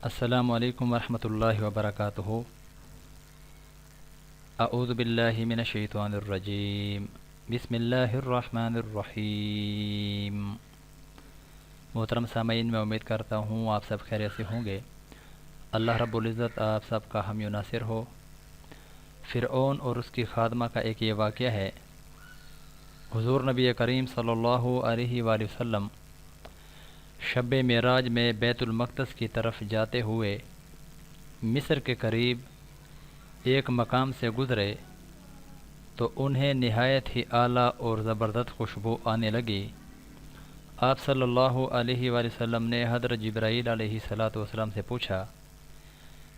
السلام علیکم ورحمۃ اللہ وبرکاتہ۔ اعوذ باللہ من الشیطان الرجیم، بسم اللہ الرحمن الرحیم۔ محترم سامعین، میں امید کرتا ہوں آپ سب خیریت سے ہوں گے۔ اللہ رب العزت آپ سب کا حامی و ناصر ہو۔ فرعون اور اس کی خادمہ کا ایک یہ واقعہ ہے۔ حضور نبی کریم صلی اللہ علیہ وآلہ وسلم شب معراج میں بیت المقدس کی طرف جاتے ہوئے مصر کے قریب ایک مقام سے گزرے تو انہیں نہایت ہی اعلیٰ اور زبردست خوشبو آنے لگی۔ آپ صلی اللہ علیہ وآلہ وسلم نے حضرت جبرائیل علیہ السلام سے پوچھا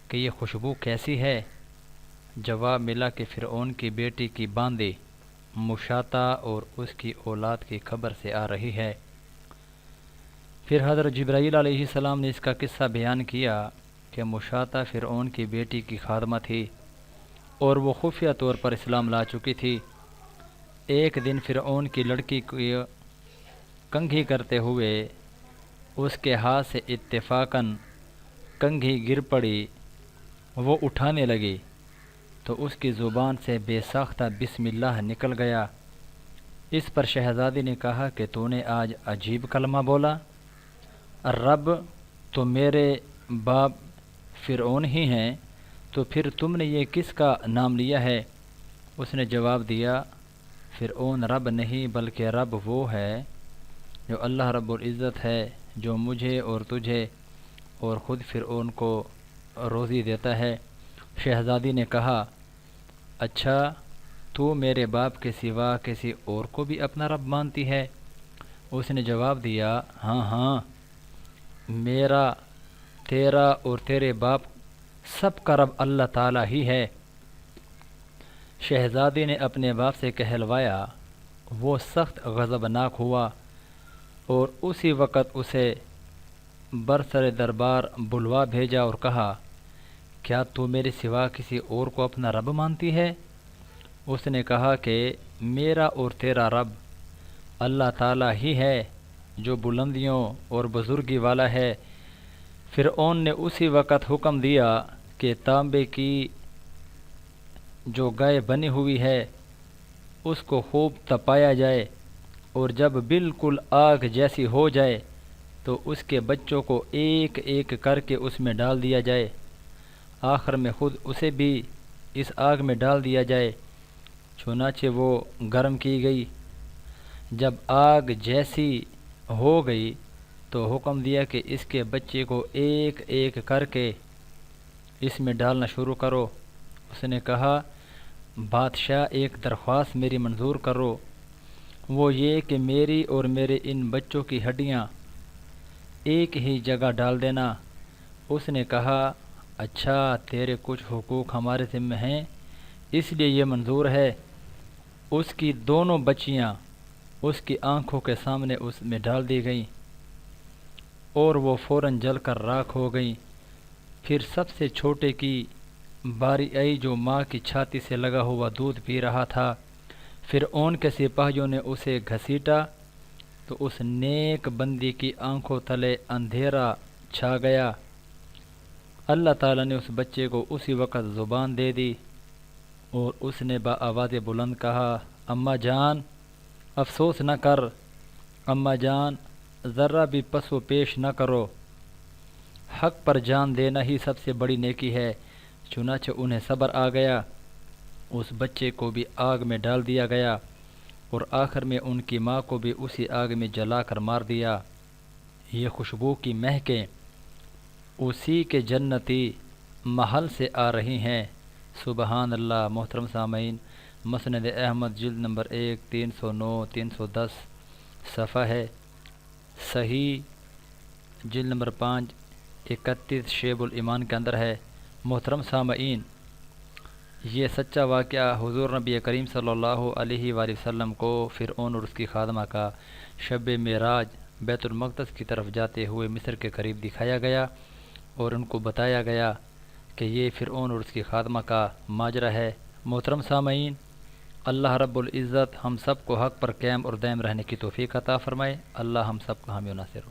کہ یہ خوشبو کیسی ہے؟ جواب ملا کہ فرعون کی بیٹی کی باندی مشاطہ اور اس کی اولاد کی خبر سے آ رہی ہے۔ پھر حضرت جبرائیل علیہ السلام نے اس کا قصہ بیان کیا کہ مشاطہ فرعون کی بیٹی کی خادمہ تھی اور وہ خفیہ طور پر اسلام لا چکی تھی۔ ایک دن فرعون کی لڑکی کو کنگھی کرتے ہوئے اس کے ہاتھ سے اتفاقاً کنگھی گر پڑی۔ وہ اٹھانے لگی تو اس کی زبان سے بے ساختہ بسم اللہ نکل گیا۔ اس پر شہزادی نے کہا کہ تو نے آج عجیب کلمہ بولا، رب تو میرے باپ فرعون ہی ہیں، تو پھر تم نے یہ کس کا نام لیا ہے؟ اس نے جواب دیا، فرعون رب نہیں بلکہ رب وہ ہے جو اللہ رب العزت ہے، جو مجھے اور تجھے اور خود فرعون کو روزی دیتا ہے۔ شہزادی نے کہا، اچھا تو میرے باپ کے سوا کسی اور کو بھی اپنا رب مانتی ہے؟ اس نے جواب دیا، ہاں ہاں، میرا، تیرا اور تیرے باپ سب کا رب اللہ تعالیٰ ہی ہے۔ شہزادی نے اپنے باپ سے کہلوایا۔ وہ سخت غضبناک ہوا اور اسی وقت اسے برسر دربار بلوا بھیجا اور کہا، کیا تو میرے سوا کسی اور کو اپنا رب مانتی ہے؟ اس نے کہا کہ میرا اور تیرا رب اللہ تعالیٰ ہی ہے جو بلندیوں اور بزرگی والا ہے۔ فرعون نے اسی وقت حکم دیا کہ تانبے کی جو گائے بنی ہوئی ہے اس کو خوب تپایا جائے، اور جب بالکل آگ جیسی ہو جائے تو اس کے بچوں کو ایک ایک کر کے اس میں ڈال دیا جائے، آخر میں خود اسے بھی اس آگ میں ڈال دیا جائے۔ چنانچہ وہ گرم کی گئی۔ جب آگ جیسی ہو گئی تو حکم دیا کہ اس کے بچے کو ایک ایک کر کے اس میں ڈالنا شروع کرو۔ اس نے کہا، بادشاہ ایک درخواست میری منظور کرو، وہ یہ کہ میری اور میرے ان بچوں کی ہڈیاں ایک ہی جگہ ڈال دینا۔ اس نے کہا، اچھا تیرے کچھ حقوق ہمارے ذمہ ہیں اس لیے یہ منظور ہے۔ اس کی دونوں بچیاں اس کی آنکھوں کے سامنے اس میں ڈال دی گئیں اور وہ فوراً جل کر راکھ ہو گئیں۔ پھر سب سے چھوٹے کی باری آئی جو ماں کی چھاتی سے لگا ہوا دودھ پی رہا تھا۔ فرعون کے سپاہیوں نے اسے گھسیٹا تو اس نیک بندی کی آنکھوں تلے اندھیرا چھا گیا۔ اللہ تعالیٰ نے اس بچے کو اسی وقت زبان دے دی اور اس نے بآواز بلند کہا، اماں جان افسوس نہ کر، اماں جان ذرہ بھی پس و پیش نہ کرو، حق پر جان دینا ہی سب سے بڑی نیکی ہے۔ چنانچہ انہیں صبر آ گیا، اس بچے کو بھی آگ میں ڈال دیا گیا اور آخر میں ان کی ماں کو بھی اسی آگ میں جلا کر مار دیا۔ یہ خوشبو کی مہکیں اسی کے جنتی محل سے آ رہی ہیں۔ سبحان اللہ۔ محترم سامعین، مسند احمد جلد نمبر 1 309 310 صفحہ ہے، صحیح جلد نمبر 5 31 شعب الایمان کے اندر ہے۔ محترم سامعین، یہ سچا واقعہ حضور نبی کریم صلی اللہ علیہ وآلہ وسلم کو فرعون اور اس کی خادمہ کا شب معراج بیت المقدس کی طرف جاتے ہوئے مصر کے قریب دکھایا گیا اور ان کو بتایا گیا کہ یہ فرعون اور اس کی خادمہ کا ماجرا ہے۔ محترم سامعین، اللہ رب العزت ہم سب کو حق پر قائم اور دائم رہنے کی توفیق عطا فرمائے۔ اللہ ہم سب کا حامی و ناصر ہو۔